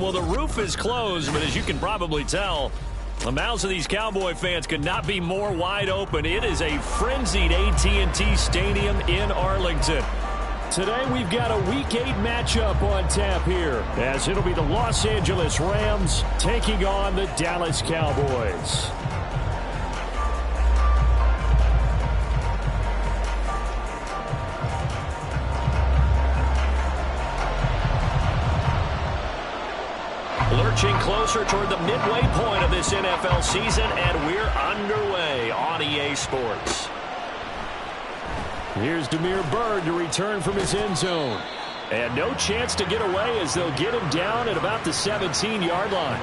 Well, the roof is closed, but as you can probably tell, the mouths of these Cowboy fans could not be more wide open. It is a frenzied AT&T Stadium in Arlington. Today we've got a Week 8 matchup on tap here, as it'll be the Los Angeles Rams taking on the Dallas Cowboys. Lurching closer toward the midway point of this NFL season, and we're underway on EA Sports. Here's Damiere Byrd to return from his end zone. And no chance to get away as they'll get him down at about the 17-yard line.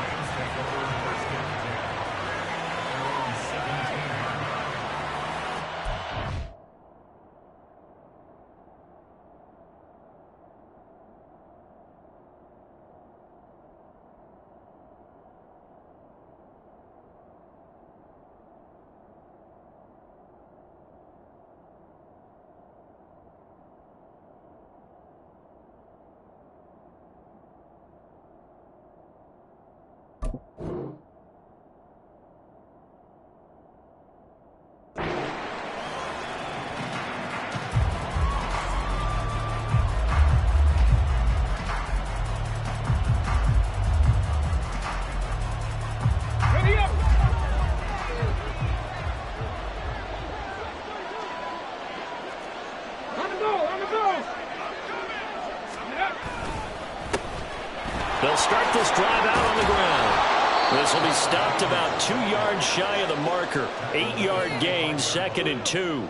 They'll start this drive out on the ground. This will be stopped about 2 yards shy of the marker. 8-yard gain, 2nd and 2.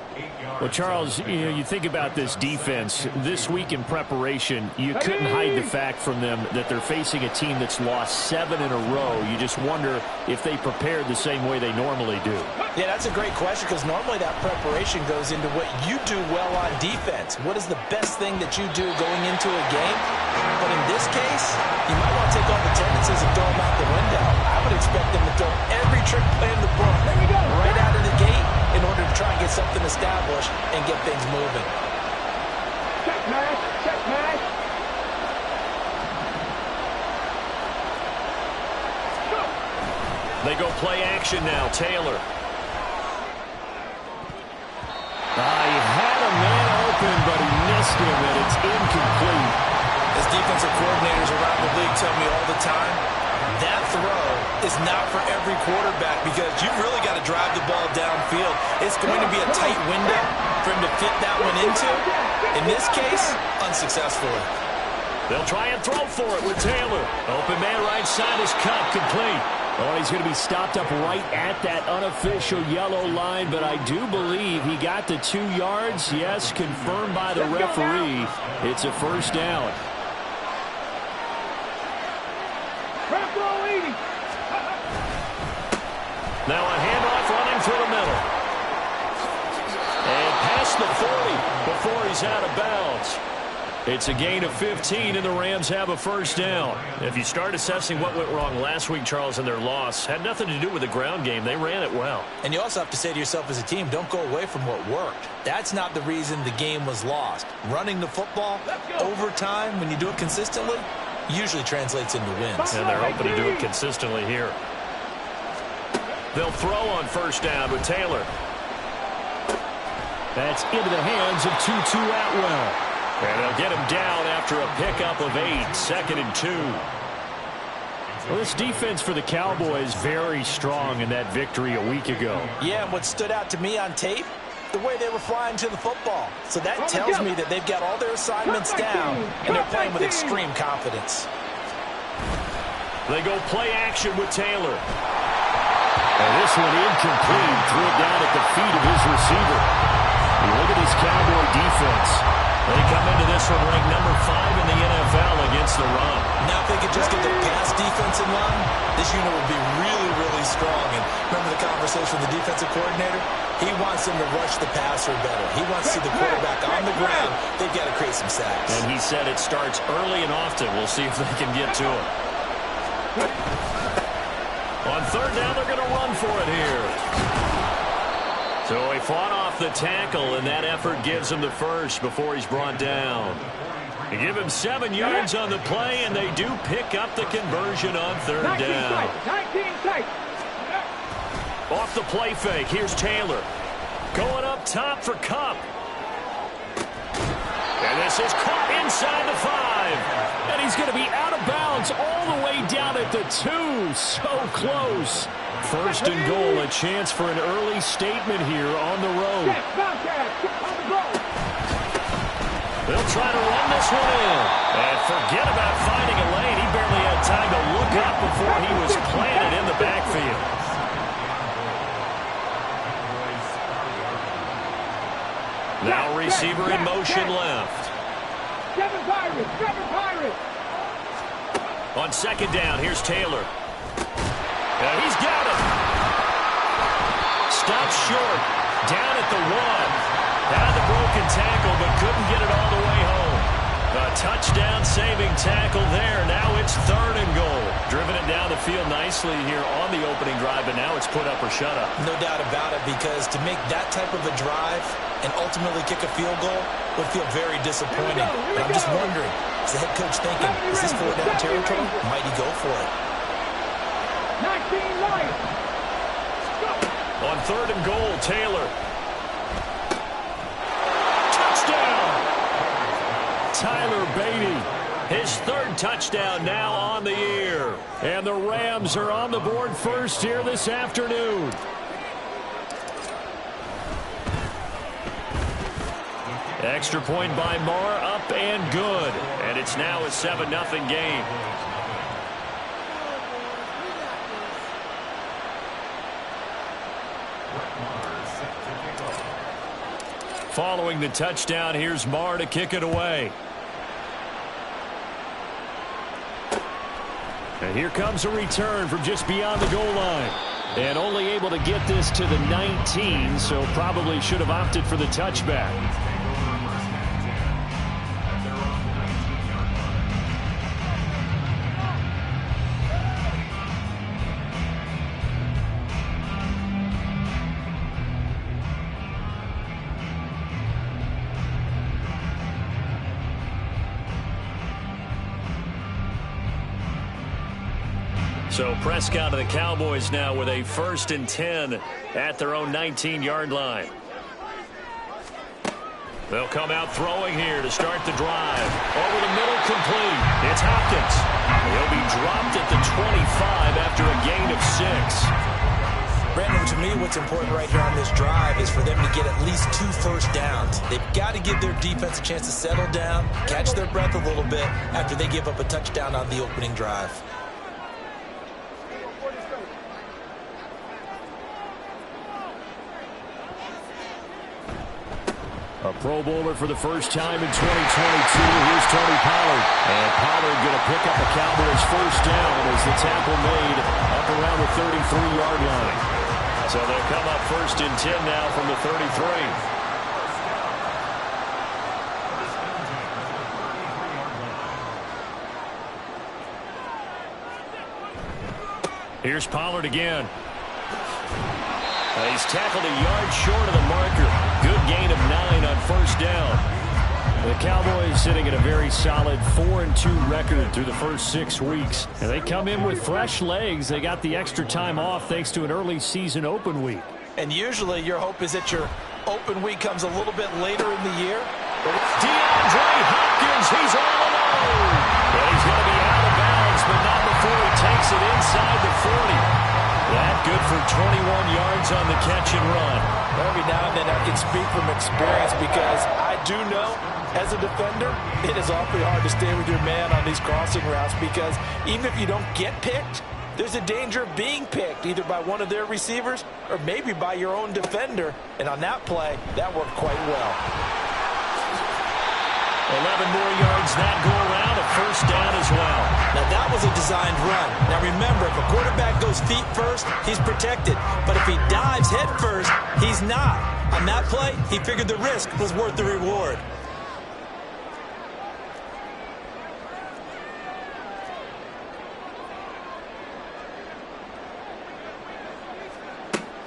Well, Charles, you think about this defense. This week in preparation, you couldn't hide the fact from them that they're facing a team that's lost 7 in a row. You just wonder if they prepared the same way they normally do. Yeah, that's a great question, because normally that preparation goes into what you do well on defense. What is the best thing that you do going into a game? But in this case, you might want to take all the tendencies and throw them out the window. I would expect them to throw every trick play in the book right out of the gate in order to try and get something established and get things moving. Checkmate, checkmate. They go play action now. Taylor. He had a man open, but he missed him, and it's incomplete. As defensive coordinators around the league tell me all the time, that throw is not for every quarterback, because you've really got to drive the ball downfield. It's going to be a tight window for him to fit that one into. In this case, unsuccessfully. They'll try and throw for it with Taylor. Open man right side is cut, complete. Oh, he's going to be stopped up right at that unofficial yellow line, but I do believe he got the 2 yards. Yes, confirmed by the referee. It's a first down. Now a handoff running through the middle. And past the 40 before he's out of bounds. It's a gain of 15, and the Rams have a first down. If you start assessing what went wrong last week, Charles, in their loss, had nothing to do with the ground game. They ran it well. And you also have to say to yourself as a team, don't go away from what worked. That's not the reason the game was lost. Running the football, overtime, when you do it consistently, usually translates into wins. And they're hoping to do it consistently here. They'll throw on first down with Taylor. That's into the hands of Tutu Atwell. And they'll get him down after a pickup of 8, 2nd and 2. Well, this defense for the Cowboys very strong in that victory a week ago. Yeah, and what stood out to me on tape, the way they were flying to the football. So that tells me that they've got all their assignments down, and they're playing with extreme confidence. They go play action with Taylor. And this one incomplete. Threw it down at the feet of his receiver. Look at this Cowboy defense. They come into this one ranked number 5 in the NFL against the run. Now if they could just get their pass defense in line, this unit would be really, really strong. And remember the conversation with the defensive coordinator? He wants them to rush the passer better. He wants to see the quarterback on the ground. They've got to create some sacks. And he said it starts early and often. We'll see if they can get to it. On third down, they're going to run for it here. So he fought off the tackle, and that effort gives him the first before he's brought down. They give him 7 yards on the play, and they do pick up the conversion on third down. 19 tight. Off the play fake, here's Taylor. Going up top for Kupp. And this is caught inside the 5. And he's going to be out of bounds all the way down at the 2. So close. First and goal, a chance for an early statement here on the road. They'll try to run this one in. And forget about finding a lane. He barely had time to look up before he was planted in the backfield. Now receiver in motion left. 7 Pirates, 7 Pirates. On second down, here's Taylor. He's got it. Stops short. Down at the 1. Had the broken tackle, but couldn't get it all the way home. A touchdown-saving tackle there. Now it's third and goal. Driven it down the field nicely here on the opening drive, but now it's put up or shut up. No doubt about it, because to make that type of a drive and ultimately kick a field goal would feel very disappointing. And I'm just wondering, is the head coach thinking, is this 4-down territory? Might he go for it? 19 light. On third and goal, Taylor. Touchdown! Tyler Beatty, his third touchdown now on the year. And the Rams are on the board first here this afternoon. Extra point by Marr, up and good. And it's now a 7-0 game. Following the touchdown, here's Marr to kick it away. And here comes a return from just beyond the goal line. And only able to get this to the 19, so probably should have opted for the touchback. So Prescott of the Cowboys now with a 1st and 10 at their own 19-yard line. They'll come out throwing here to start the drive. Over the middle, complete. It's Hopkins. He'll be dropped at the 25 after a gain of 6. Brandon, to me, what's important right here on this drive is for them to get at least 2 first downs. They've got to give their defense a chance to settle down, catch their breath a little bit after they give up a touchdown on the opening drive. A Pro Bowler for the first time in 2022. Here's Tony Pollard. And Pollard going to pick up a Cowboys first down as the tackle made up around the 33-yard line. So they'll come up 1st and 10 now from the 33. Here's Pollard again. He's tackled a yard short of the marker. Good gain of 9 on first down. The Cowboys sitting at a very solid 4-2 record through the first 6 weeks. And they come in with fresh legs. They got the extra time off thanks to an early season open week. And usually your hope is that your open week comes a little bit later in the year. DeAndre Hopkins, he's all alone. Well, he's going to be out of bounds, but not before he takes it inside the 40. That good for 21 yards on the catch and run. Every now and then I can speak from experience because I do know as a defender it is awfully hard to stay with your man on these crossing routes because even if you don't get picked, there's a danger of being picked either by one of their receivers or maybe by your own defender. And on that play, that worked quite well. 11 more yards that go around, a first down as well. Now that was a designed run. Now remember, if a quarterback goes feet first, he's protected. But if he dives head first, he's not. On that play, he figured the risk was worth the reward.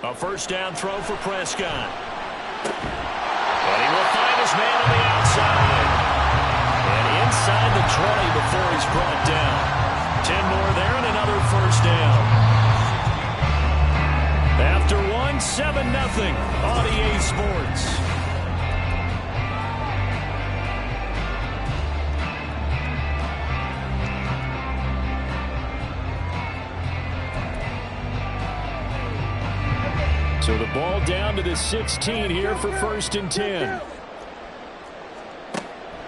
A first down throw for Prescott. And he will find his man on the outside. And inside the 20 before he's brought down. 10 more there and another first down. After 7-0 on EA Sports. So the ball down to the 16 here for 1st and 10.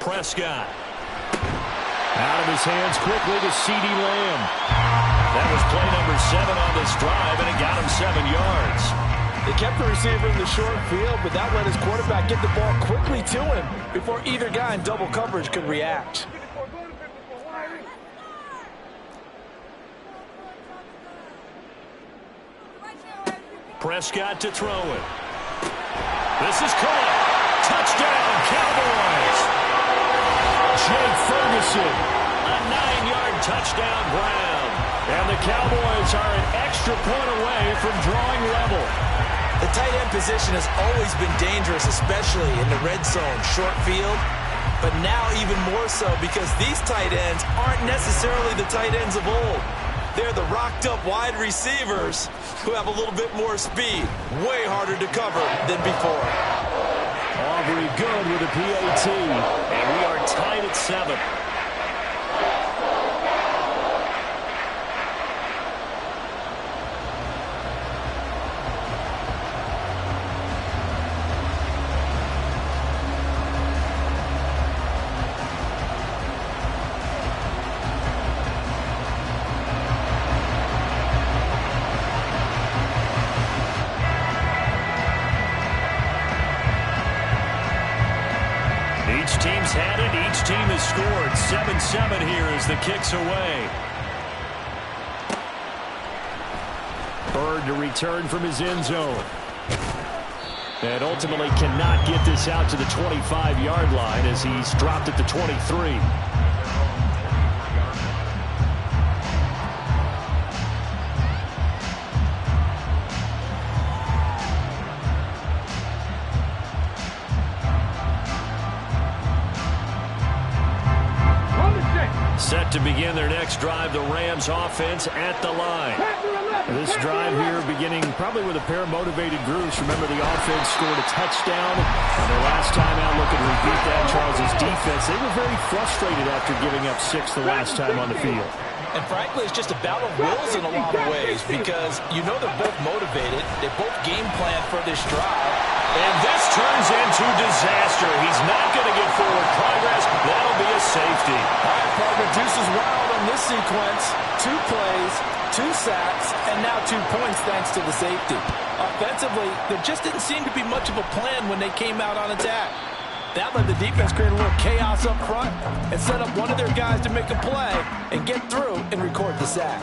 Prescott. Out of his hands quickly to CeeDee Lamb. That was play number 7 on this drive, and it got him 7 yards. They kept the receiver in the short field, but that let his quarterback get the ball quickly to him before either guy in double coverage could react. Prescott to throw it. This is caught. Touchdown, Cowboys. Jake Ferguson, a 9-yard touchdown ground. And the Cowboys are an extra point away from drawing level. The tight end position has always been dangerous, especially in the red zone, short field. But now even more so because these tight ends aren't necessarily the tight ends of old. They're the rocked-up wide receivers who have a little bit more speed. Way harder to cover than before. Aubrey good with a PAT. And we are tied at 7. Each team's had it. Each team has scored. 7-7 here as the kick's away. Bird to return from his end zone. And ultimately cannot get this out to the 25-yard line as he's dropped at the 23. Set to begin their next drive, the Rams offense at the line. This drive here beginning probably with a pair of motivated groups. Remember, the offense scored a touchdown on their last time out. Looking to repeat that. Charles' defense, they were very frustrated after giving up 6 the last time on the field. And frankly, it's just a battle of wills in a lot of ways because you know they're both motivated. They both game plan for this drive. And this turns into disaster. He's not going to get forward progress. That'll be a safety. All right, partner, deuce is wild on this sequence. 2 plays, 2 sacks, and now 2 points thanks to the safety. Offensively, there just didn't seem to be much of a plan when they came out on attack. That let the defense create a little chaos up front and set up one of their guys to make a play and get through and record the sack.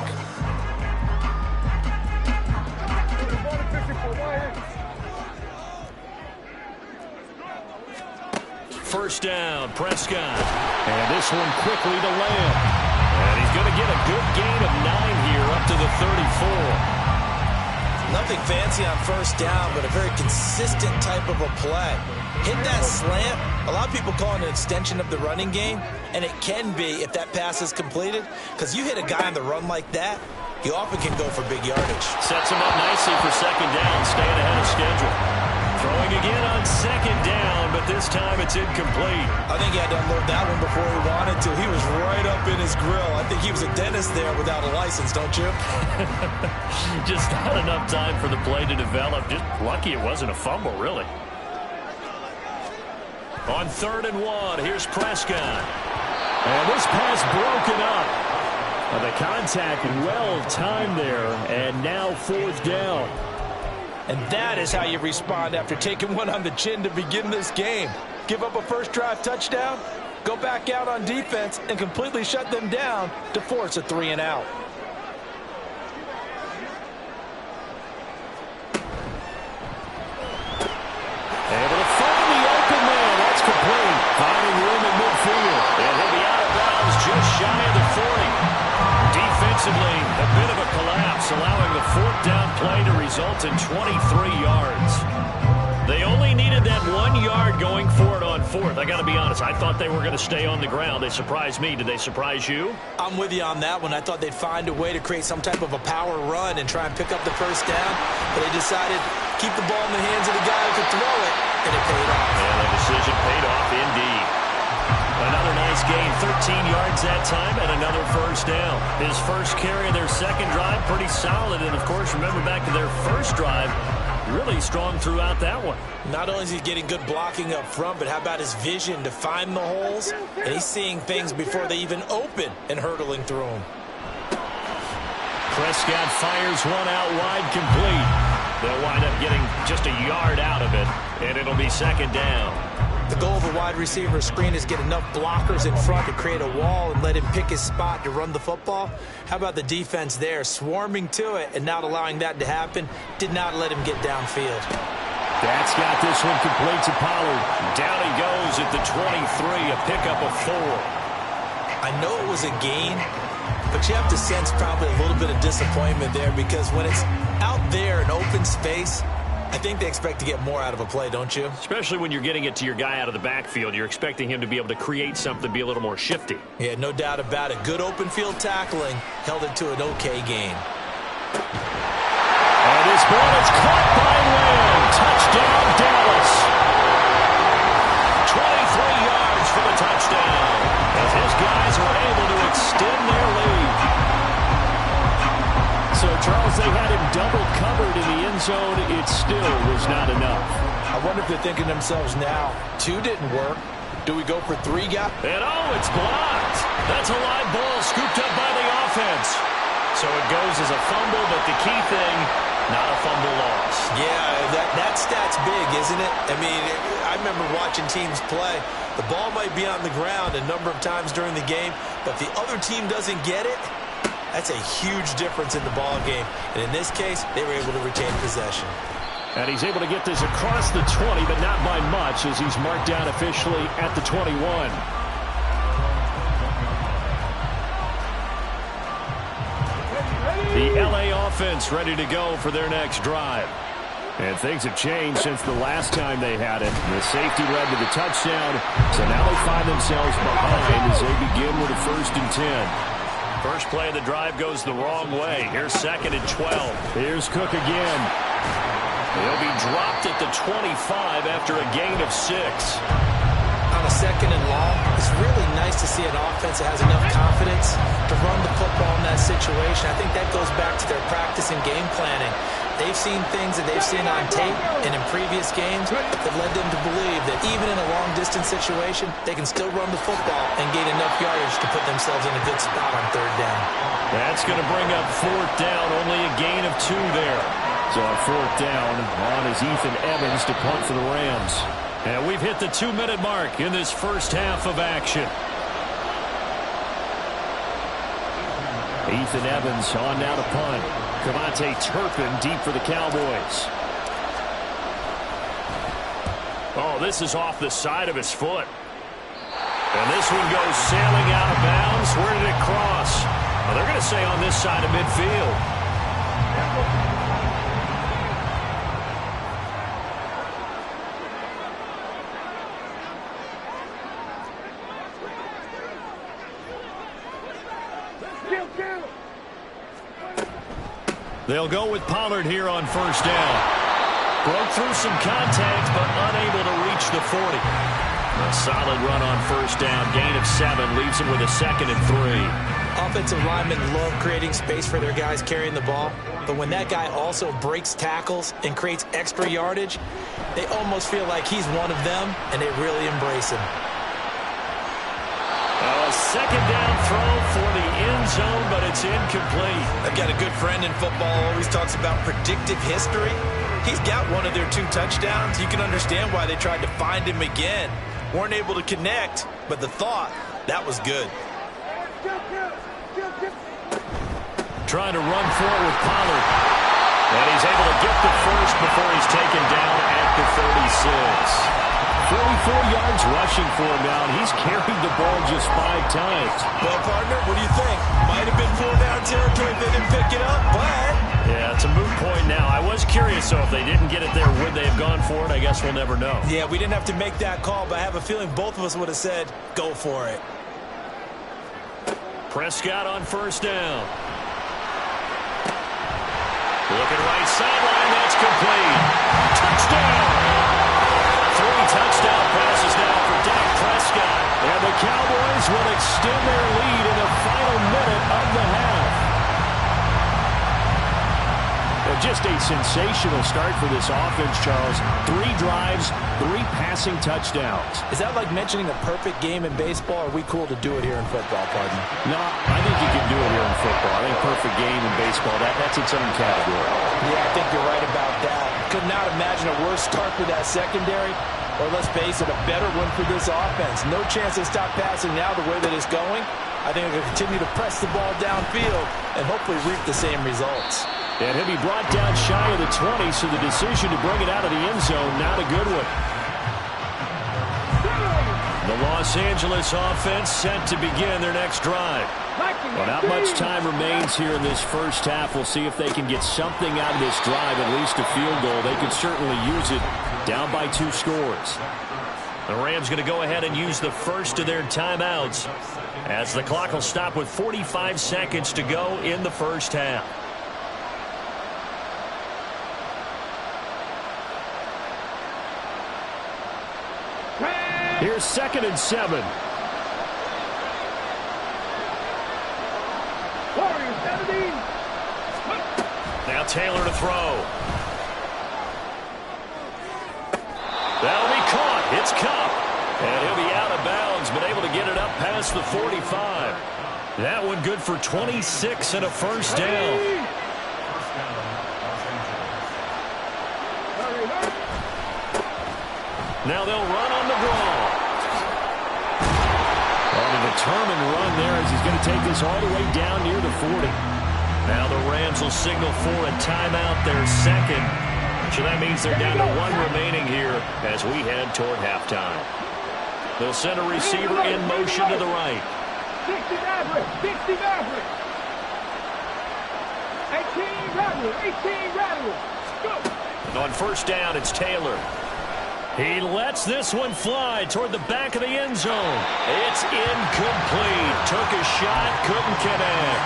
First down, Prescott. And this one quickly to Lamb. And he's going to get a good gain of 9 here up to the 34. Nothing fancy on first down, but a very consistent type of a play. Hit that slant. A lot of people call it an extension of the running game, and it can be if that pass is completed, because you hit a guy on the run like that, he often can go for big yardage. Sets him up nicely for second down, staying ahead of schedule. Throwing again on second down, but this time it's incomplete. I think he had to unload that one before he wanted to. He was right up in his grill. I think he was a dentist there without a license, don't you? Just not enough time for the play to develop. Just lucky it wasn't a fumble, really. On 3rd and 1, here's Prescott. And this pass broken up. The contact well timed there, and now 4th down. And that is how you respond after taking one on the chin to begin this game. Give up a first drive touchdown, go back out on defense, and completely shut them down to force a 3 and out. Able to find the open man. That's complete. Finding room in midfield. And he'll be out of bounds just shy of the 40. Defensively, a bit of a collapse, allowing the 4th down play to result in 23 yards. They only needed that 1 yard going for it on fourth. I got to be honest, I thought they were going to stay on the ground. They surprised me. Did they surprise you? I'm with you on that one. I thought they'd find a way to create some type of a power run and try and pick up the first down, but they decided to keep the ball in the hands of the guy who could throw it, and it paid off. And the decision paid off indeed. Another nice gain, 13 yards that time, and another first down. His first carry of their second drive, pretty solid. And, of course, remember back to their first drive, really strong throughout that one. Not only is he getting good blocking up front, but how about his vision to find the holes? And he's seeing things before they even open and hurtling through them. Prescott fires one out wide, complete. They'll wind up getting just a yard out of it, and it'll be second down. The goal of a wide receiver screen is get enough blockers in front to create a wall and let him pick his spot to run the football. How about the defense there, swarming to it and not allowing that to happen? Did not let him get downfield. That's got this one complete to Pollard. Down he goes at the 23, a pickup of 4. I know it was a gain, but you have to sense probably a little bit of disappointment there, because when it's out there in open space, I think they expect to get more out of a play, don't you? Especially when you're getting it to your guy out of the backfield. You're expecting him to be able to create something, be a little more shifty. Yeah, no doubt about it. Good open field tackling held it to an okay gain. And this ball is caught by Lamb. Touchdown, Dallas. 23 yards for the touchdown, as his guys were able to extend their lead. So, Charles, they had him double covered in the end zone. It still was not enough. I wonder if they're thinking to themselves now, 2 didn't work. Do we go for 3, guy? And it's blocked. That's a live ball scooped up by the offense. So it goes as a fumble, but the key thing, not a fumble loss. Yeah, that stat's big, isn't it? I mean, I remember watching teams play. The ball might be on the ground a number of times during the game, but if the other team doesn't get it, that's a huge difference in the ball game. And in this case, they were able to retain possession. And he's able to get this across the 20, but not by much, as he's marked down officially at the 21. The L.A. offense ready to go for their next drive. And things have changed since the last time they had it. The safety led to the touchdown, so now they find themselves behind as they begin with a 1st and 10. First play of the drive goes the wrong way. Here's 2nd and 12. Here's Cook again. He'll be dropped at the 25 after a gain of 6. On a 2nd and long, it's really nice to see an offense that has enough confidence to run the football in that situation. I think that goes back to their practice and game planning. They've seen things that they've seen on tape and in previous games that led them to believe that even in a long-distance situation, they can still run the football and gain enough yardage to put themselves in a good spot on 3rd down. That's going to bring up 4th down, only a gain of 2 there. So on 4th down, on is Ethan Evans to punt for the Rams. And we've hit the 2-minute mark in this first half of action. Ethan Evans on now to punt. Cavante Turpin deep for the Cowboys. Oh, this is off the side of his foot. And this one goes sailing out of bounds. Where did it cross? Well, they're going to say on this side of midfield. They'll go with Pollard here on 1st down. Broke through some contact, but unable to reach the 40. A solid run on 1st down. Gain of 7 leaves him with a 2nd and 3. Offensive linemen love creating space for their guys carrying the ball, but when that guy also breaks tackles and creates extra yardage, they almost feel like he's one of them, and they really embrace him. A 2nd down throw for the end zone, but it's incomplete. I've got a good friend in football, always talks about predictive history. He's got one of their 2 touchdowns. You can understand why they tried to find him again. Weren't able to connect, but the thought, that was good. Trying to run for it with Pollard. And he's able to get the first before he's taken down at the 36. 44 yards rushing for him now, and he's carried the ball just 5 times. Well, partner, what do you think? Might have been 4-down territory if they didn't pick it up, but... Yeah, it's a moot point now. I was curious, though, if they didn't get it there, would they have gone for it? I guess we'll never know. Yeah, we didn't have to make that call, but I have a feeling both of us would have said, go for it. Prescott on first down. Looking right sideline, that's complete. Touchdown! 3 touchdown passes now for Dak Prescott. And the Cowboys will extend their lead in the final minute of the half. Well, just a sensational start for this offense, Charles. 3 drives, 3 passing touchdowns. Is that like mentioning a perfect game in baseball, or are we cool to do it here in football, partner? No, I think you can do it here in football. I think perfect game in baseball, that's its own category. Yeah, I think you're right about that. Could not imagine a worse start for that secondary, or let's face it, a better one for this offense. No chance to stop passing now the way that it's going. I think they're going to continue to press the ball downfield and hopefully reap the same results. And he'll be brought down shy of the 20, so the decision to bring it out of the end zone, not a good one. The Los Angeles offense set to begin their next drive. Well, not much time remains here in this first half. We'll see if they can get something out of this drive, at least a field goal. They can certainly use it, down by 2 scores. The Rams going to go ahead and use the first of their timeouts, as the clock will stop with 45 seconds to go in the first half. Here's 2nd and 7. Warriors 17. Now Taylor to throw. That'll be caught. It's Kupp. And he'll be out of bounds, but able to get it up past the 45. That one good for 26 and a first down. Now they'll run on the draw. On a determined run there as he's going to take this all the way down near the 40. Now the Rams will signal for a timeout, their second. So that means they're down to 1 remaining here as we head toward halftime. They'll send a receiver in motion to the right. 60 Maverick. 60 Maverick. 18 Rebel. 18 Rebel. Go. On first down, it's Taylor. He lets this one fly toward the back of the end zone. It's incomplete. Took a shot, couldn't connect.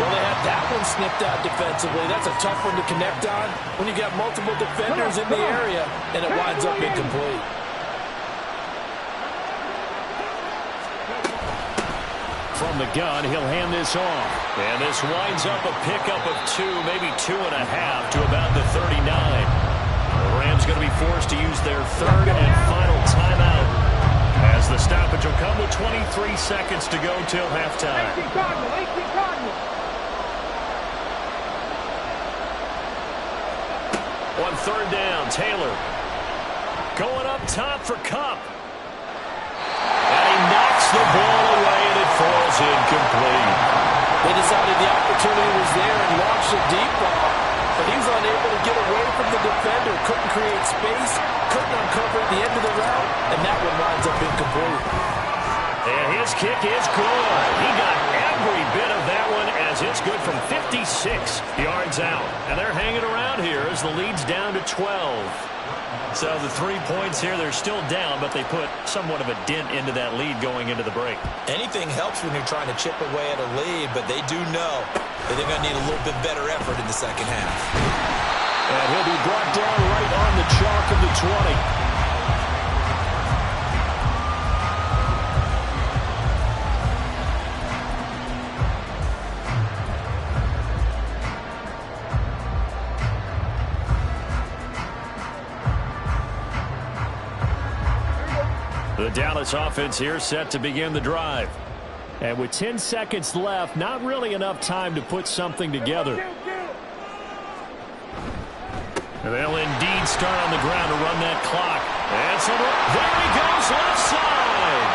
Well, they had that one snipped out defensively. That's a tough one to connect on when you got multiple defenders in the area, and it winds up incomplete. From the gun, he'll hand this off. And this winds up a pickup of 2, maybe 2.5 to about the 39. The Rams going to be forced to use their 3rd and final timeout, as the stoppage will come with 23 seconds to go till halftime. 18 Cardinal. 18 Cardinal. On 3rd down, Taylor going up top for Kupp. And he knocks the ball away, and it falls incomplete. They decided the opportunity was there and launched a deep ball, but he was unable to get away from the defender, couldn't create space, couldn't uncover the end of the route, and that one winds up incomplete. And his kick is good. He got every bit of that one, as it's good from 56 yards out. And they're hanging around here as the lead's down to 12. So the 3 points here, they're still down, but they put somewhat of a dent into that lead going into the break. Anything helps when you're trying to chip away at a lead, but they do know that they're going to need a little bit better effort in the second half. And he'll be brought down right on the chalk of the 20. The Dallas offense here set to begin the drive. And with 10 seconds left, not really enough time to put something together. And they'll indeed start on the ground to run that clock. And so there he goes, left side.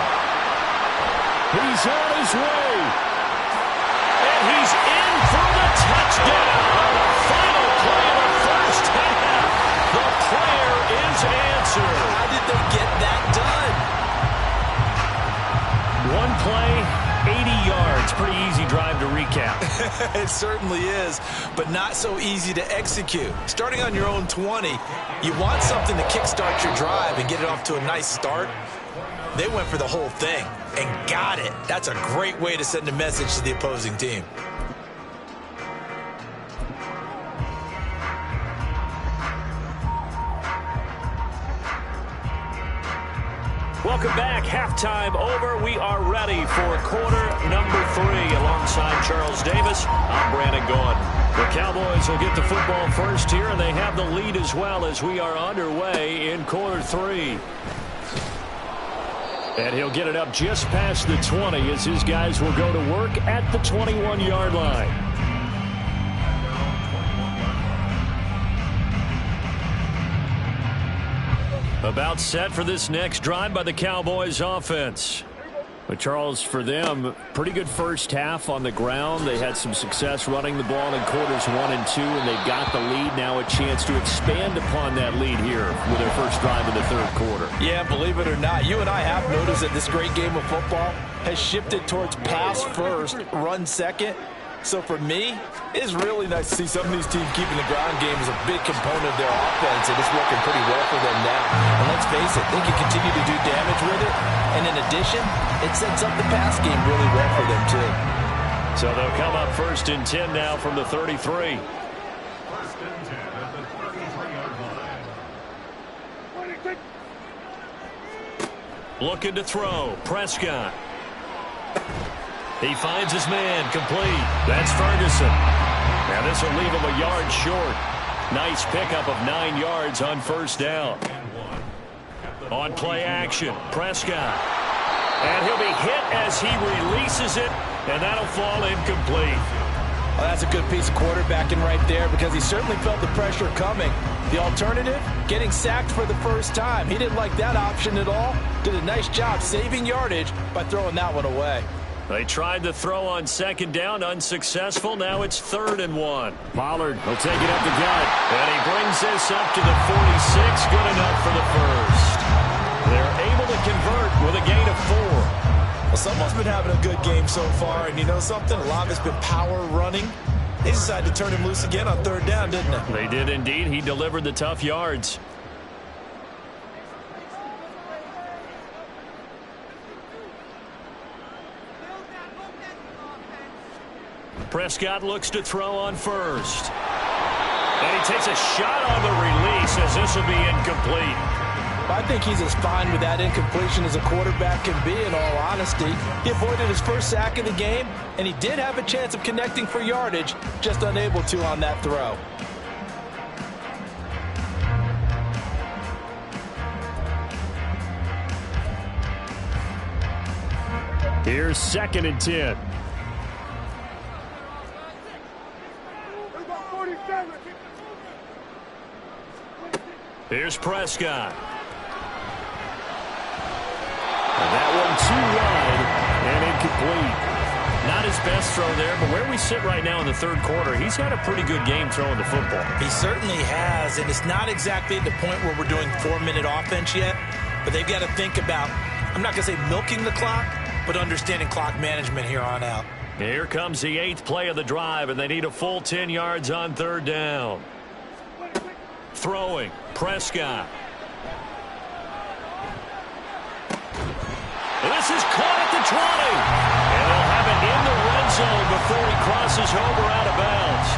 He's on his way. And he's in for the touchdown on the final play of the first half. The prayer is answered. How did they get It certainly is, but not so easy to execute. Starting on your own 20, you want something to kickstart your drive and get it off to a nice start. They went for the whole thing and got it. That's a great way to send a message to the opposing team. Welcome back. Halftime over. We are ready for quarter number 3. Alongside Charles Davis, I'm Brandon Gaudin. The Cowboys will get the football first here, and they have the lead as well as we are underway in quarter 3. And he'll get it up just past the 20 as his guys will go to work at the 21-yard line. About set for this next drive by the Cowboys offense. But Charles, for them, pretty good first half on the ground. They had some success running the ball in quarters 1 and 2, and they got the lead. Now a chance to expand upon that lead here with their first drive of the third quarter. Yeah, believe it or not, you and I have noticed that this great game of football has shifted towards pass first, run second. So for me, it's really nice to see some of these teams keeping the ground game as a big component of their offense, and it's working pretty well for them now. And let's face it, they can continue to do damage with it. And in addition, it sets up the pass game really well for them, too. So they'll come up first and 10 now from the 33. Looking to throw. Prescott. He finds his man, complete. That's Ferguson. Now this will leave him a yard short. Nice pickup of 9 yards on first down. On play action, Prescott. And he'll be hit as he releases it, and that'll fall incomplete. Well, that's a good piece of quarterbacking right there because he certainly felt the pressure coming. The alternative, getting sacked for the first time. He didn't like that option at all. Did a nice job saving yardage by throwing that one away. They tried to throw on second down, unsuccessful. Now it's 3rd and 1. Pollard will take it up the gut. And he brings this up to the 46. Good enough for the first. They're able to convert with a gain of 4. Well, someone's been having a good game so far, and you know something? A lot of it's been power running. They decided to turn him loose again on 3rd down, didn't they? They did indeed. He delivered the tough yards. Prescott looks to throw on first. And he takes a shot on the release as this will be incomplete. I think he's as fine with that incompletion as a quarterback can be, in all honesty. He avoided his first sack of the game, and he did have a chance of connecting for yardage, just unable to on that throw. Here's 2nd and 10. Here's Prescott. And that one too wide and incomplete. Not his best throw there, but where we sit right now in the third quarter, he's had a pretty good game throwing the football. He certainly has, and it's not exactly at the point where we're doing 4-minute offense yet, but they've got to think about, I'm not going to say milking the clock, but understanding clock management here on out. Here comes the 8th play of the drive, and they need a full 10 yards on 3rd down. Throwing, Prescott. And this is caught at the 20. And they'll have it in the red zone before he crosses over out of bounds.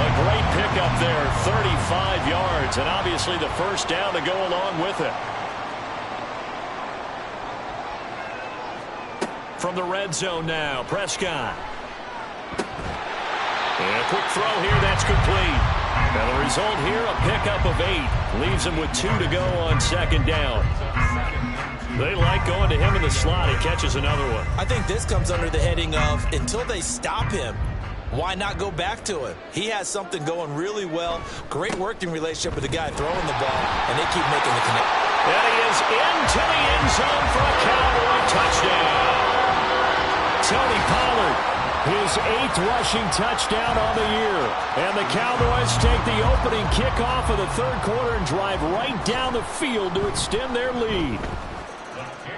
A great pickup there, 35 yards, and obviously the first down to go along with it. From the red zone now, Prescott. And a quick throw here, that's complete. Now the result here, a pickup of 8. Leaves him with 2 to go on 2nd down. They like going to him in the slot. He catches another one. I think this comes under the heading of, until they stop him, why not go back to him? He has something going really well. Great working relationship with the guy throwing the ball, and they keep making the connect. And he is into the end zone for a Cowboy touchdown. Tony Pollard, his 8th rushing touchdown on the year. And the Cowboys take the opening kickoff of the third quarter and drive right down the field to extend their lead.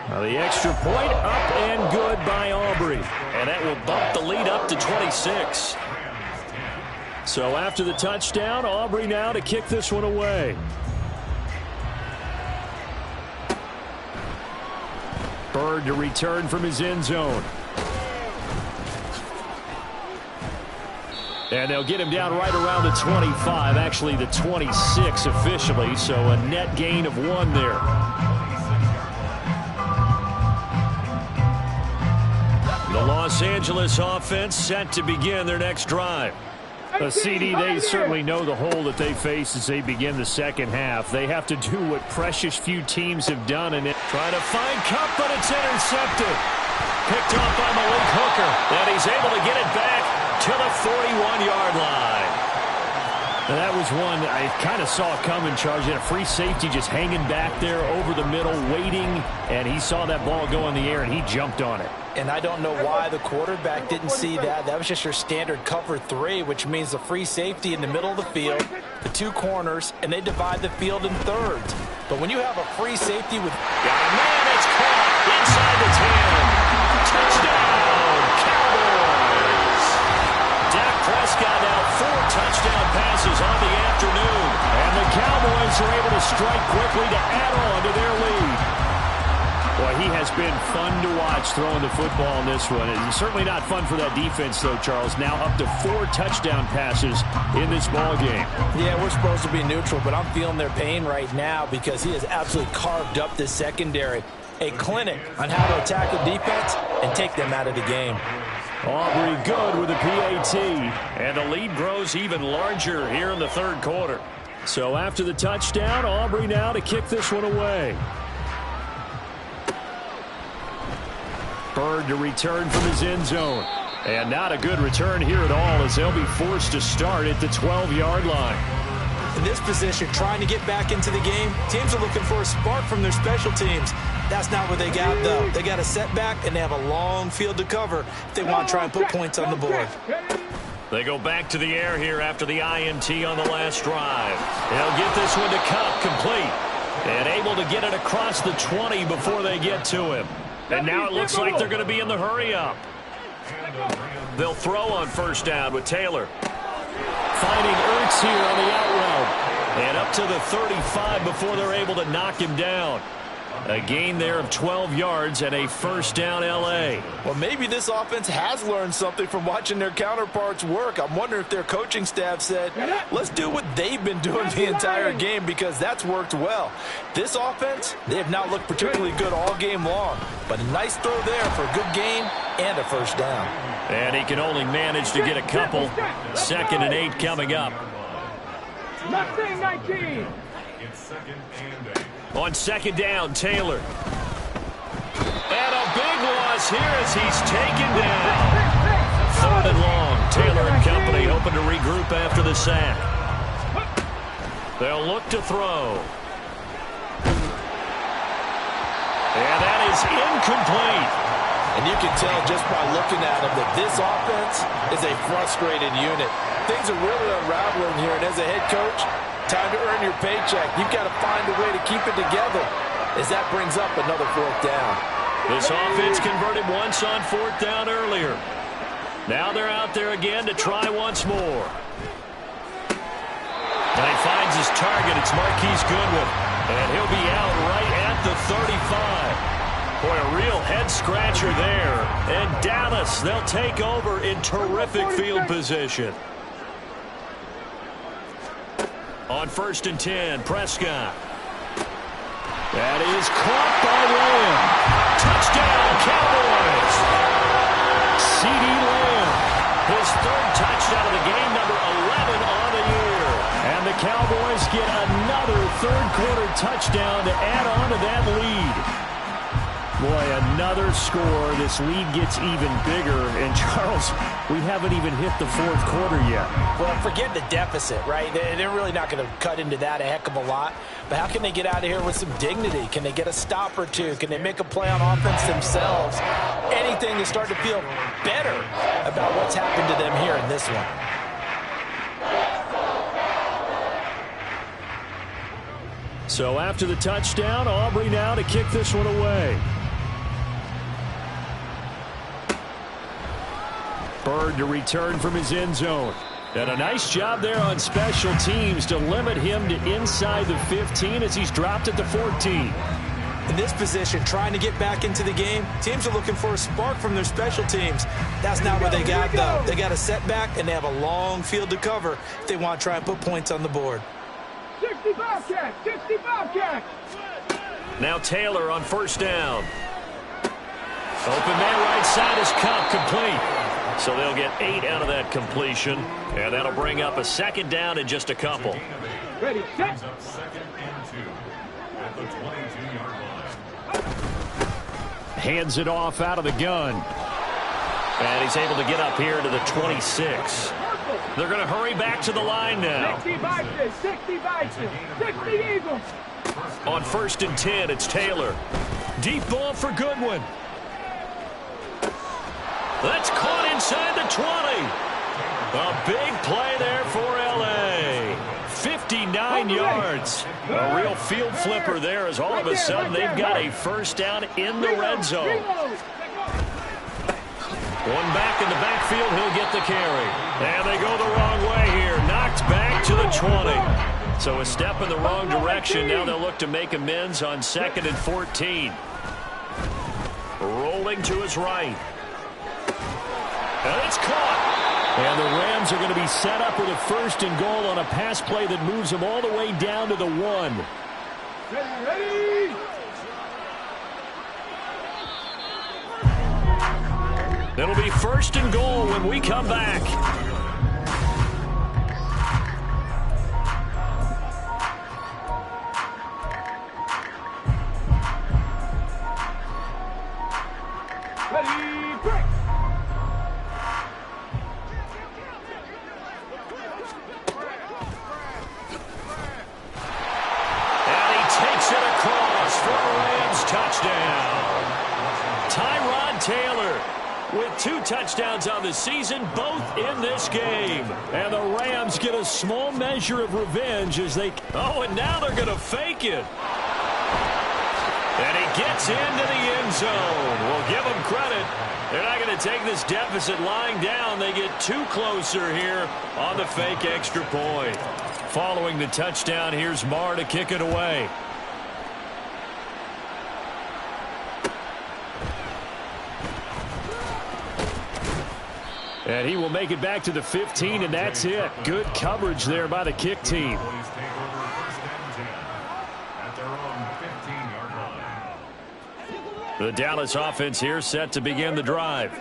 Well, the extra point up and good by Aubrey. And that will bump the lead up to 26. So after the touchdown, Aubrey now to kick this one away. Bird to return from his end zone. And they'll get him down right around the 25, actually the 26 officially, so a net gain of 1 there. The Los Angeles offense set to begin their next drive. CD, they certainly know the hole that they face as they begin the second half. They have to do what precious few teams have done and try to find Kupp, but it's intercepted. Picked off by Malik Hooker, and he's able to get it back to the 41-yard line. Now that was one I kind of saw coming, Charles. He had a free safety just hanging back there over the middle, waiting, and he saw that ball go in the air, and he jumped on it. And I don't know why the quarterback didn't see that. That was just your standard cover 3, which means the free safety in the middle of the field, the 2 corners, and they divide the field in thirds. But when you have a free safety with... Got a man that's caught inside the 10. Touchdown, Cowboys. Dak Prescott now 4 touchdown passes on the afternoon. And the Cowboys are able to strike quickly to add on to their lead. Boy, he has been fun to watch throwing the football in this one. It's certainly not fun for that defense, though, Charles. Now up to 4 touchdown passes in this ball game. Yeah, we're supposed to be neutral, but I'm feeling their pain right now because he has absolutely carved up this secondary. A clinic on how to attack the defense and take them out of the game. Aubrey good with a PAT. And the lead grows even larger here in the third quarter. So after the touchdown, Aubrey now to kick this one away. Bird to return from his end zone. And not a good return here at all as they'll be forced to start at the 12-yard line. In this position, trying to get back into the game, teams are looking for a spark from their special teams. That's not what they got, though. They got a setback, and they have a long field to cover if they want to try and put points on the board. They go back to the air here after the INT on the last drive. They'll get this one to Kupp, complete. And able to get it across the 20 before they get to him. And now it looks like they're going to be in the hurry-up. They'll throw on first down with Taylor. Finding Ertz here on the out route. And up to the 35 before they're able to knock him down. A gain there of 12 yards and a first down L.A. Well, maybe this offense has learned something from watching their counterparts work. I'm wondering if their coaching staff said, let's do what they've been doing the entire game because that's worked well. This offense, they have not looked particularly good all game long. But a nice throw there for a good gain and a first down. And he can only manage to get a couple. 2nd and 8 coming up. Mustang 19. On 2nd down, Taylor. And a big loss here as he's taken down. 3rd and long. Taylor and company hoping to regroup after the sack. They'll look to throw. And that is incomplete. And you can tell just by looking at him that this offense is a frustrated unit. Things are really unraveling here, and as a head coach, time to earn your paycheck. You've got to find a way to keep it together as that brings up another 4th down. This offense converted once on 4th down earlier. Now they're out there again to try once more. And he finds his target. It's Marquise Goodwin. And he'll be out right at the 35. Boy, a real head-scratcher there. And Dallas, they'll take over in terrific field position. On 1st and 10, Prescott. That is caught by Lamb. Touchdown, Cowboys. CeeDee Lamb, his 3rd touchdown of the game, number 11 on the year. And the Cowboys get another third-quarter touchdown to add on to that lead. Boy, another score. This lead gets even bigger. And, Charles, we haven't even hit the 4th quarter yet. Well, forget the deficit, right? They're really not going to cut into that a heck of a lot. But how can they get out of here with some dignity? Can they get a stop or two? Can they make a play on offense themselves? Anything to start to feel better about what's happened to them here in this one. So after the touchdown, Aubrey now to kick this one away. Bird to return from his end zone. And a nice job there on special teams to limit him to inside the 15 as he's dropped at the 14. In this position, trying to get back into the game, teams are looking for a spark from their special teams. That's not what they got, though. They got a setback, and they have a long field to cover if they want to try and put points on the board. 65 catch, 65 catch. Now Taylor on first down. Open man right side is Kupp, complete. So they'll get 8 out of that completion, and that'll bring up a second down in just a couple. Ready, set. Hands it off out of the gun. And he's able to get up here to the 26. They're going to hurry back to the line now. 60 Vikings, 60 Vikings, 60 Eagles. On first and 10, it's Taylor. Deep ball for Goodwin. That's caught inside the 20. A big play there for L.A. 59 yards. A real field flipper there as all of a sudden they've got a first down in the red zone. One back in the backfield, he'll get the carry. And they go the wrong way here. Knocked back to the 20. So a step in the wrong direction. Now they'll look to make amends on 2nd and 14. Rolling to his right. And it's caught. And the Rams are going to be set up with a first and goal on a pass play that moves them all the way down to the 1. Ready. It'll be first and goal when we come back. Ready, break. Takes it across for a Rams touchdown. Tyrod Taylor with 2 touchdowns on the season, both in this game. And the Rams get a small measure of revenge as they... Oh, and now they're going to fake it. And he gets into the end zone. We'll give him credit. They're not going to take this deficit lying down. They get 2 closer here on the fake extra point. Following the touchdown, here's Marr to kick it away. And he will make it back to the 15, and that's it. Good coverage there by the kick team. The Dallas offense here set to begin the drive.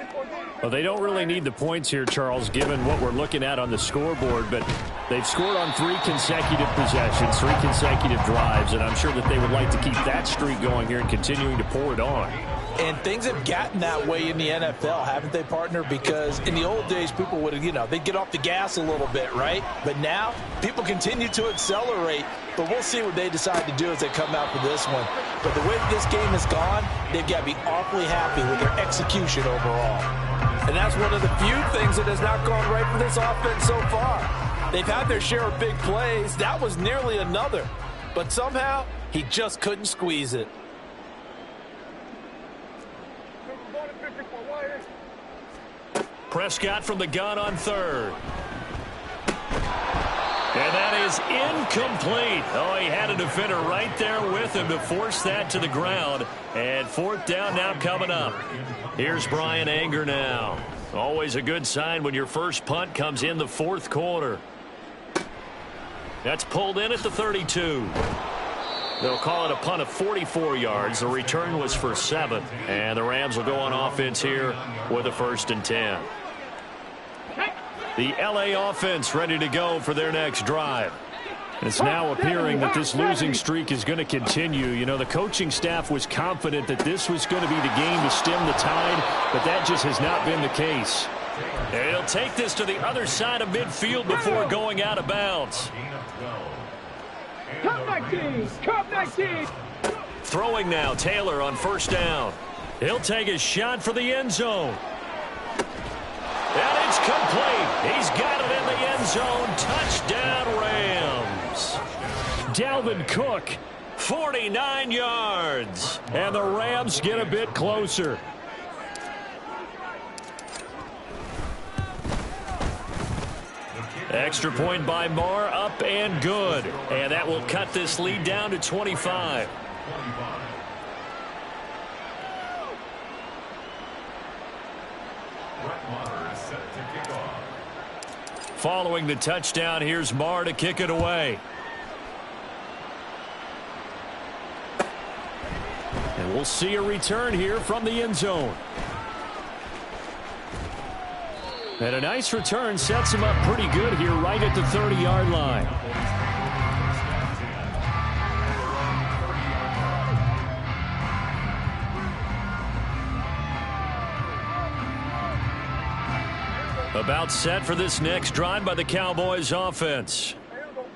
Well, they don't really need the points here, Charles, given what we're looking at on the scoreboard, but they've scored on 3 consecutive possessions, 3 consecutive drives, and I'm sure that they would like to keep that streak going here and continuing to pour it on. And things have gotten that way in the NFL, haven't they, partner? Because in the old days, people would, they'd get off the gas a little bit, right? But now, people continue to accelerate. But we'll see what they decide to do as they come out for this one. But the way this game has gone, they've got to be awfully happy with their execution overall. And that's one of the few things that has not gone right for this offense so far. They've had their share of big plays. That was nearly another. But somehow, he just couldn't squeeze it. Prescott from the gun on 3rd. And that is incomplete. Oh, he had a defender right there with him to force that to the ground. And 4th down now coming up. Here's Bryan Anger now. Always a good sign when your first punt comes in the 4th quarter. That's pulled in at the 32. They'll call it a punt of 44 yards. The return was for 7. And the Rams will go on offense here with a 1st and 10. The L.A. offense ready to go for their next drive. It's now appearing that this losing streak is going to continue. You know, the coaching staff was confident that this was going to be the game to stem the tide, but that just has not been the case. And he'll take this to the other side of midfield before going out of bounds. Cup 19, Cup 19. Throwing now, Taylor on 1st down. He'll take a shot for the end zone. And it's complete. He's got it in the end zone. Touchdown, Rams. Dalvin Cook, 49 yards. And the Rams get a bit closer. Extra point by Marr, up and good. And that will cut this lead down to 25. Following the touchdown, here's Marr to kick it away. And we'll see a return here from the end zone. And a nice return sets him up pretty good here right at the 30-yard line. About set for this next drive by the Cowboys offense.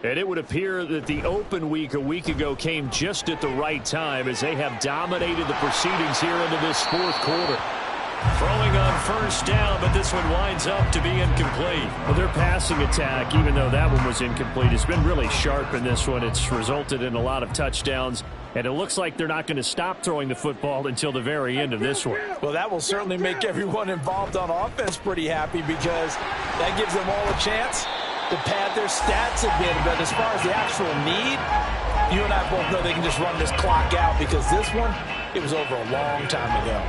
And it would appear that the open week a week ago came just at the right time as they have dominated the proceedings here into this fourth quarter. Throwing on first down, but this one winds up to be incomplete. Well, their passing attack, even though that one was incomplete, has been really sharp in this one. It's resulted in a lot of touchdowns, and it looks like they're not going to stop throwing the football until the very end of this one. Well, that will certainly make everyone involved on offense pretty happy because that gives them all a chance to pad their stats a bit. But as far as the actual need, you and I both know they can just run this clock out because this one, it was over a long time ago.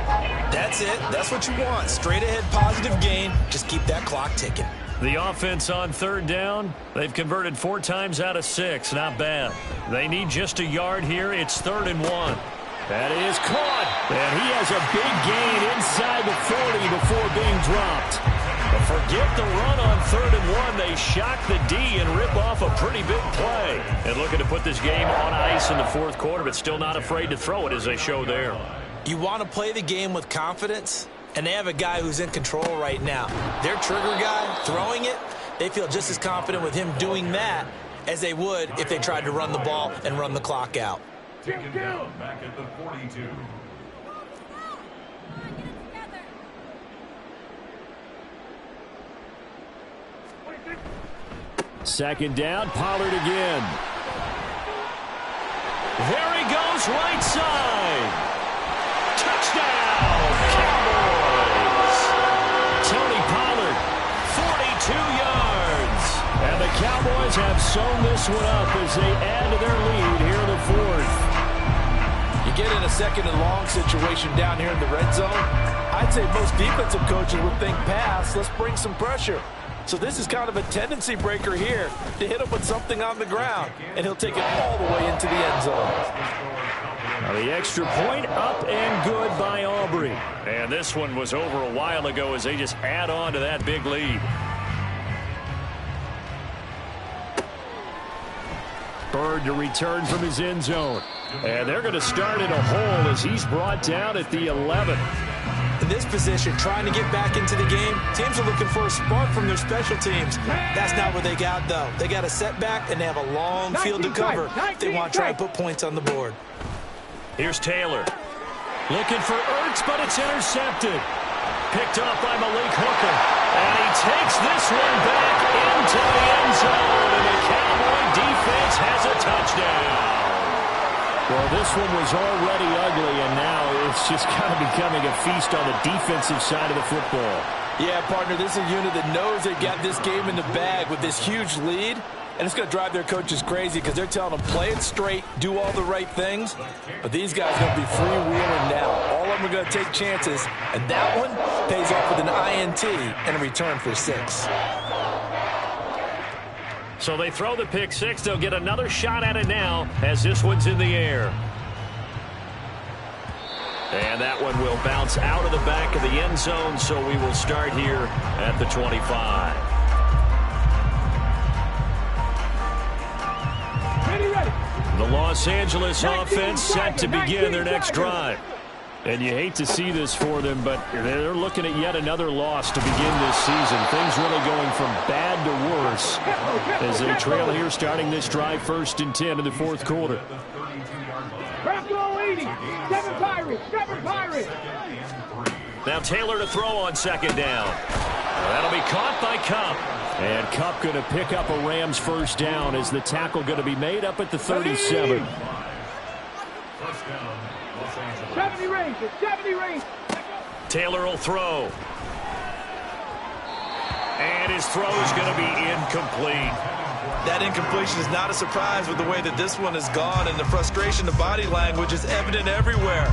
That's it. That's what you want. Straight ahead positive gain. Just keep that clock ticking. The offense on third down, they've converted 4 times out of 6. Not bad. They need just a yard here. It's 3rd and 1. That is caught. And he has a big gain inside the 40 before being dropped. But forget the run on 3rd and 1. They shock the D and rip off a pretty big play. And looking to put this game on ice in the fourth quarter, but still not afraid to throw it as they show there. You want to play the game with confidence, and they have a guy who's in control right now. Their trigger guy throwing it, they feel just as confident with him doing that as they would if they tried to run the ball and run the clock out. Taken down back at the 42. Second down, Pollard again. There he goes, right side. Touchdown, Cowboys. Tony Pollard, 42 yards. And the Cowboys have sewn this one up as they add to their lead here in the fourth. You get in a 2nd and long situation down here in the red zone, I'd say most defensive coaches would think pass, let's bring some pressure. So this is kind of a tendency breaker here to hit him with something on the ground, and he'll take it all the way into the end zone. Now the extra point up and good by Aubrey. And this one was over a while ago as they just add on to that big lead. Bird to return from his end zone. And they're going to start in a hole as he's brought down at the 11. In this position, trying to get back into the game, teams are looking for a spark from their special teams. That's not what they got, though. They got a setback, and they have a long field to cover if they want to try and put points on the board. Here's Taylor. Looking for Ertz, but it's intercepted. Picked up by Malik Hooker. And he takes this one back into the end zone. And the Cowboy defense has a touchdown. Well, this one was already ugly, and now it's just kind of becoming a feast on the defensive side of the football. Yeah, partner, this is a unit that knows they've got this game in the bag with this huge lead, and it's going to drive their coaches crazy because they're telling them play it straight, do all the right things, but these guys are going to be freewheeling now. All of them are going to take chances, and that one pays off with an INT and a return for 6. So they throw the pick 6. They'll get another shot at it now as this one's in the air. And that one will bounce out of the back of the end zone, so we will start here at the 25. The Los Angeles offense set to begin their next drive. And you hate to see this for them, but they're looking at yet another loss to begin this season. Things really going from bad to worse as they trail here starting this drive 1st and 10 in the fourth quarter. Buffalo 80, 7 Pirates, 7 Pirates. Now Taylor to throw on 2nd down. That'll be caught by Kupp. And Kupp going to pick up a Rams first down as the tackle going to be made up at the 37. 70 range. Taylor will throw. And his throw is going to be incomplete. That incompletion is not a surprise with the way that this one has gone, and the frustration, the body language is evident everywhere.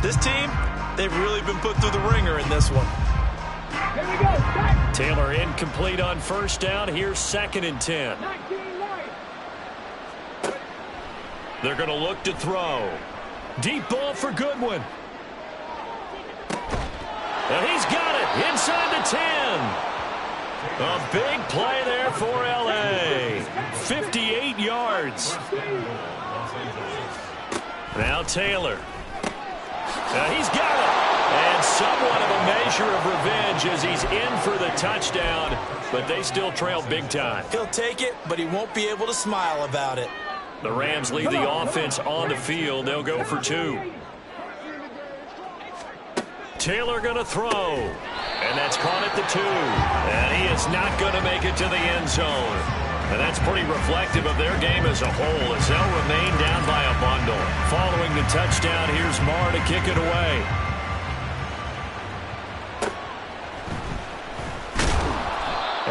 This team, they've really been put through the ringer in this one. Here we go. Start. Taylor incomplete on first down. Here's 2nd and 10. 19-9. They're going to look to throw. Deep ball for Goodwin. And he's got it inside the 10. A big play there for L.A. 58 yards. Now Taylor. He's got it. And somewhat of a measure of revenge as he's in for the touchdown, but they still trail big time. He'll take it, but he won't be able to smile about it. The Rams leave the offense on the field. They'll go for 2. Taylor going to throw. And that's caught at the 2. And he is not going to make it to the end zone. And that's pretty reflective of their game as a whole as they'll remain down by a bundle. Following the touchdown, here's Marr to kick it away.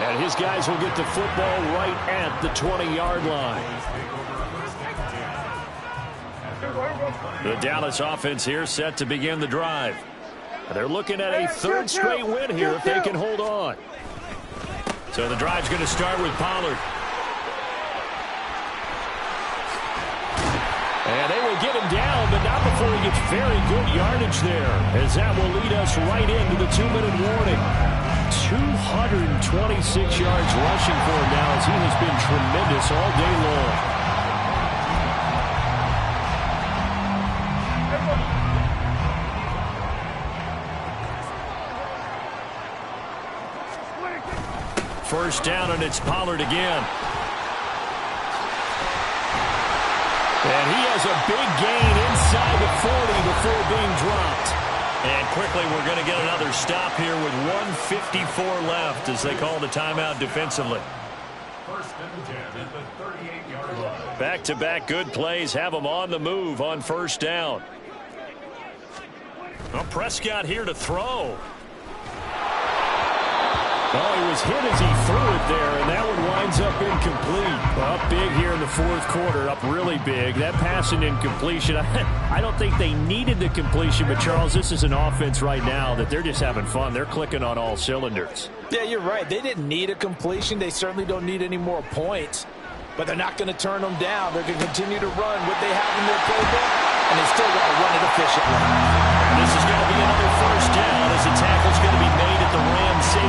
And his guys will get the football right at the 20-yard line. The Dallas offense here set to begin the drive. They're looking at a 3rd straight win here if they can hold on. So the drive's going to start with Pollard. And they will get him down, but not before he gets very good yardage there, as that will lead us right into the 2-minute warning. 226 yards rushing for him now, as he has been tremendous all day long. First down, and it's Pollard again. And he has a big gain inside the 40 before being dropped. And quickly, we're going to get another stop here with 1:54 left as they call the timeout defensively. First and 10 at the 38-yard line. Back-to-back good plays have them on the move on first down. Well, Prescott here to throw. Oh, he was hit as he threw it there, and that one winds up incomplete. Up big here in the 4th quarter, up really big. That pass and incompletion, I don't think they needed the completion, but, Charles, this is an offense right now that they're just having fun. They're clicking on all cylinders. Yeah, you're right. They didn't need a completion. They certainly don't need any more points, but they're not going to turn them down. They're going to continue to run what they have in their playbook, and they still got to run it efficiently. And this is going to be another first down as the tackle's going to be made at the Rams 18.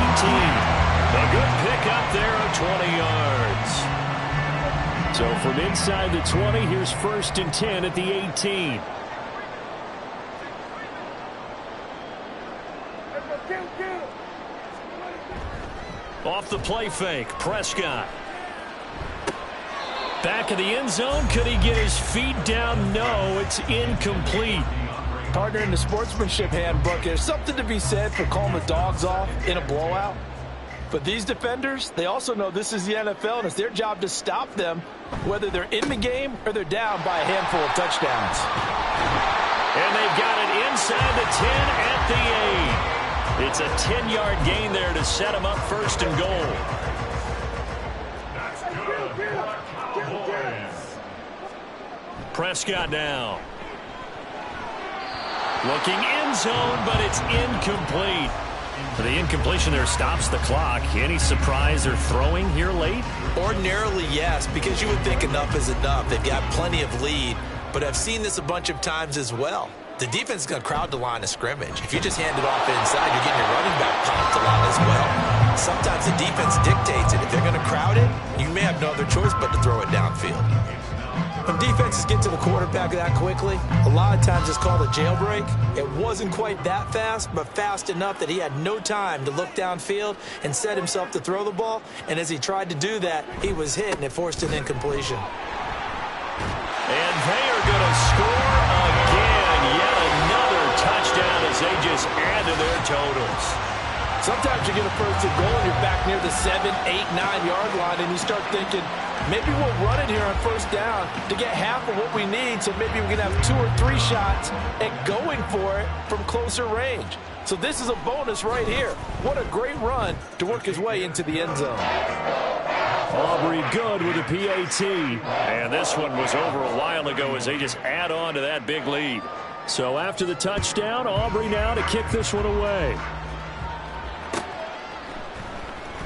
A good pick up there of 20 yards. So from inside the 20, here's 1st and 10 at the 18. Off the play fake, Prescott. Back of the end zone. Could he get his feet down? No, it's incomplete. Partner, in the sportsmanship handbook, there's something to be said for calling the dogs off in a blowout. But these defenders, they also know this is the NFL, and it's their job to stop them, whether they're in the game or they're down by a handful of touchdowns. And they've got it inside the 10 at the 8. It's a 10-yard gain there to set them up 1st and goal. That's good for the Cowboys. Prescott now. Looking end zone, but it's incomplete. The incompletion there stops the clock. Any surprise they're throwing here late? Ordinarily, yes, because you would think enough is enough. They've got plenty of lead, but I've seen this a bunch of times as well. The defense is going to crowd the line of scrimmage. If you just hand it off inside, you're getting your running back pumped a lot as well. Sometimes the defense dictates it. If they're going to crowd it, you may have no other choice but to throw it downfield. When defenses get to the quarterback that quickly, a lot of times it's called a jailbreak. It wasn't quite that fast, but fast enough that he had no time to look downfield and set himself to throw the ball. And as he tried to do that, he was hit, and it forced an incompletion. And they are going to score again. Yet another touchdown as they just add to their totals. Sometimes you get a 1st and goal and you're back near the 7, 8, 9 yard line, and you start thinking, Maybe we'll run it here on first down to get half of what we need, so maybe we can have 2 or 3 shots at going for it from closer range. So this is a bonus right here. What a great run to work his way into the end zone. Aubrey good with a PAT. And this one was over a while ago as they just add on to that big lead. So after the touchdown, Aubrey now to kick this one away.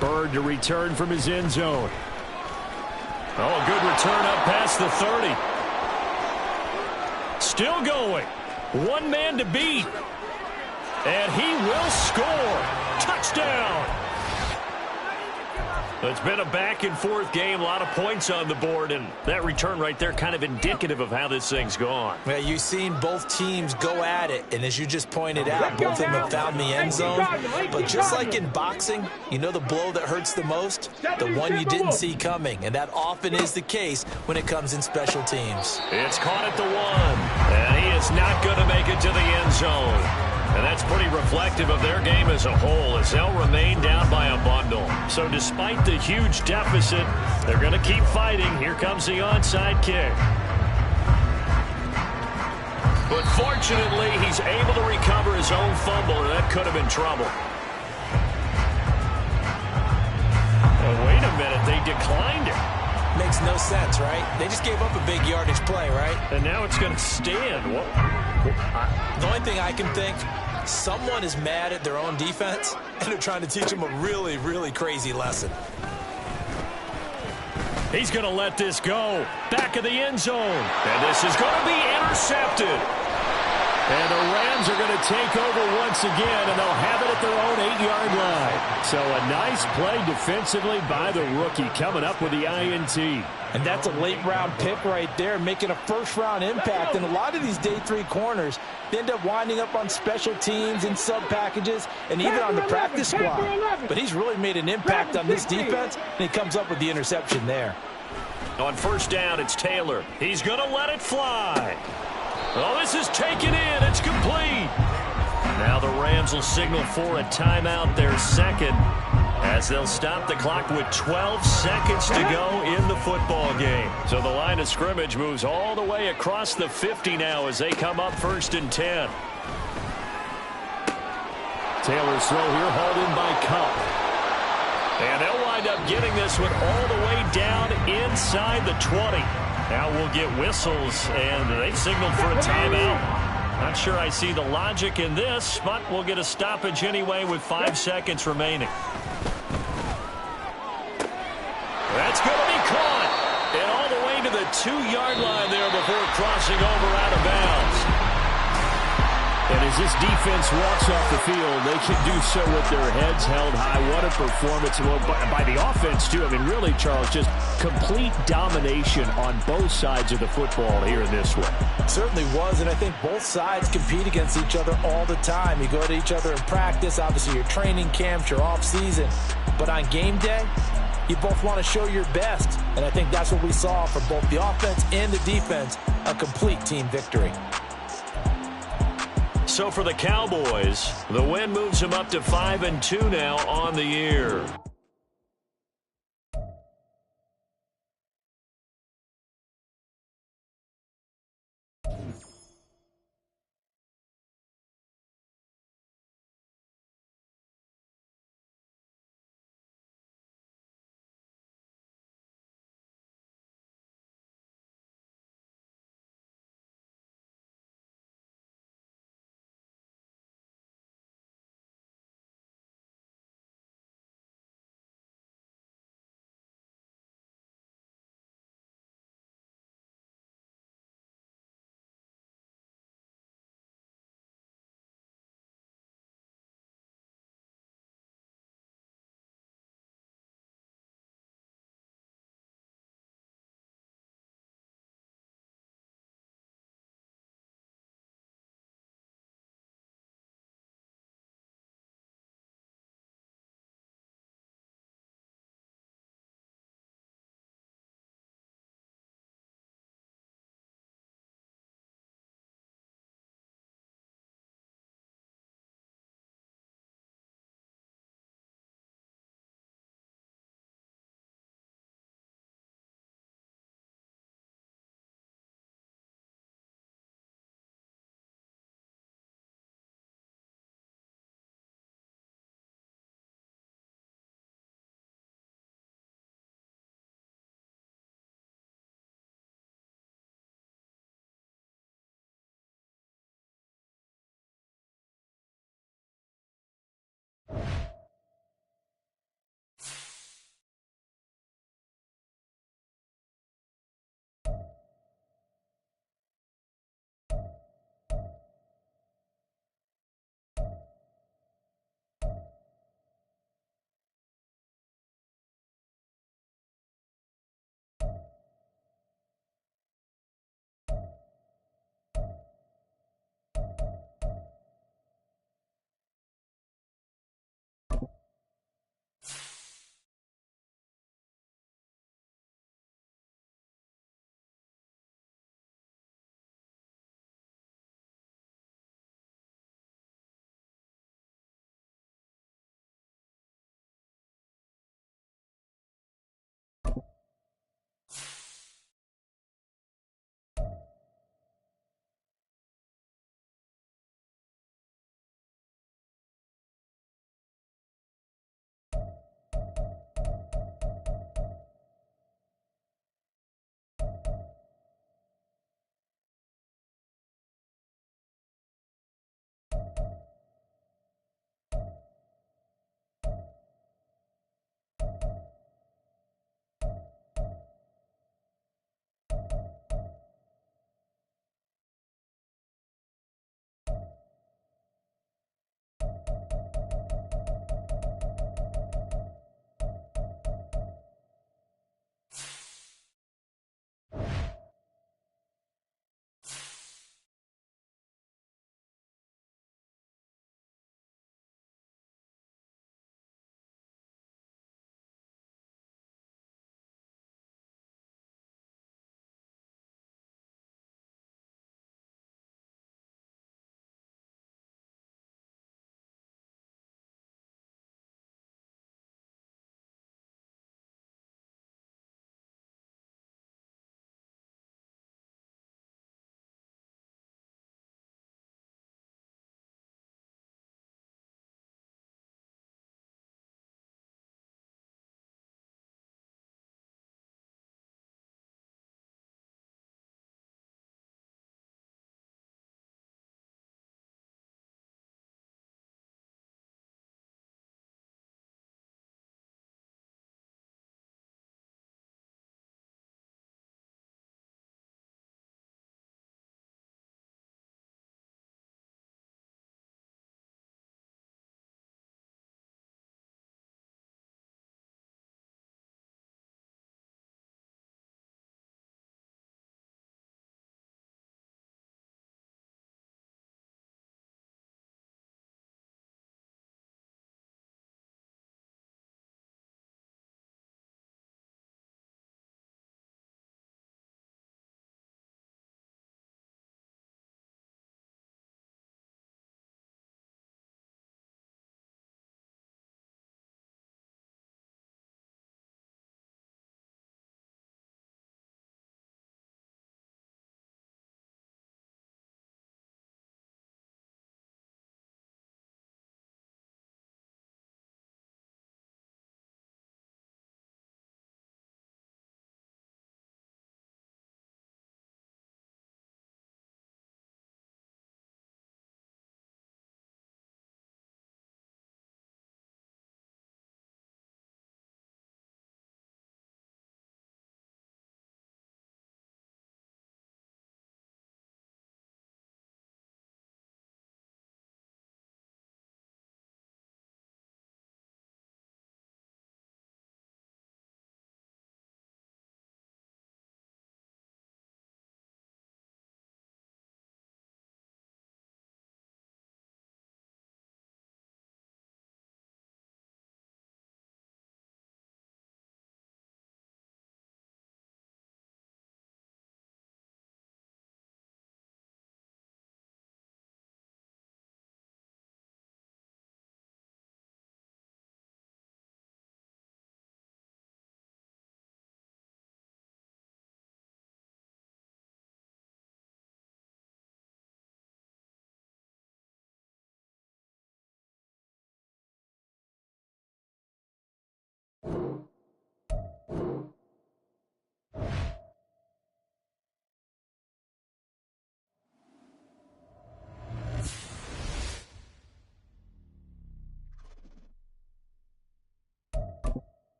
Bird to return from his end zone. Oh, a good return up past the 30. Still going. One man to beat. And he will score. Touchdown. It's been a back-and-forth game, a lot of points on the board, and that return right there kind of indicative of how this thing's gone. Yeah, you've seen both teams go at it, and as you just pointed out, both of them have found the end zone. But just like in boxing, you know the blow that hurts the most? The one you didn't see coming, and that often is the case when it comes in special teams. It's caught at the 1, and he is not going to make it to the end zone. And that's pretty reflective of their game as a whole, as they'll remain down by a bundle. So despite the huge deficit, they're going to keep fighting. Here comes the onside kick. But fortunately, he's able to recover his own fumble, and that could have been trouble. Oh, wait a minute, they declined it. Makes no sense, right? They just gave up a big yardage play, right? And now it's going to stand. What? The only thing I can think, someone is mad at their own defense, and they're trying to teach them a really, really crazy lesson. He's going to let this go. Back of the end zone. And this is going to be intercepted. And the Rams are going to take over once again, and they'll have it at their own 8-yard line. So a nice play defensively by the rookie coming up with the INT. And that's a late-round pick right there, making a first-round impact. And a lot of these day 3 corners, they end up winding up on special teams and sub-packages and even on the practice squad. But he's really made an impact on this defense, and he comes up with the interception there. On first down, it's Taylor. He's going to let it fly. Oh, this is taken in. It's complete. Now the Rams will signal for a timeout, their second, as they'll stop the clock with 12 seconds to go in the football game. So the line of scrimmage moves all the way across the 50 now as they come up 1st and 10. Taylor's throw here hauled in by Cup. And they'll wind up getting this one all the way down inside the 20. Now we'll get whistles, and they signaled for a timeout. Not sure I see the logic in this, but we'll get a stoppage anyway with 5 seconds remaining. That's going to be caught. And all the way to the 2-yard line there before crossing over out of bounds. And as this defense walks off the field, they can do so with their heads held high. What a performance. Well, by the offense, too. I mean, really, Charles, just complete domination on both sides of the football here in this one. Certainly was, and I think both sides compete against each other all the time. You go to each other in practice, obviously your training camps, your off-season. But on game day, you both want to show your best. And I think that's what we saw from both the offense and the defense, a complete team victory. So for the Cowboys, the win moves them up to 5-2 now on the year.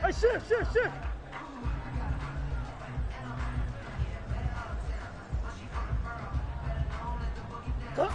Hey, shift. Let's go.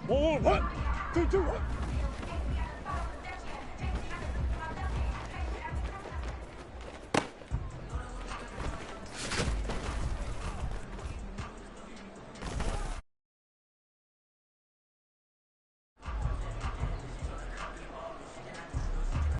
1, 2, 2, 1.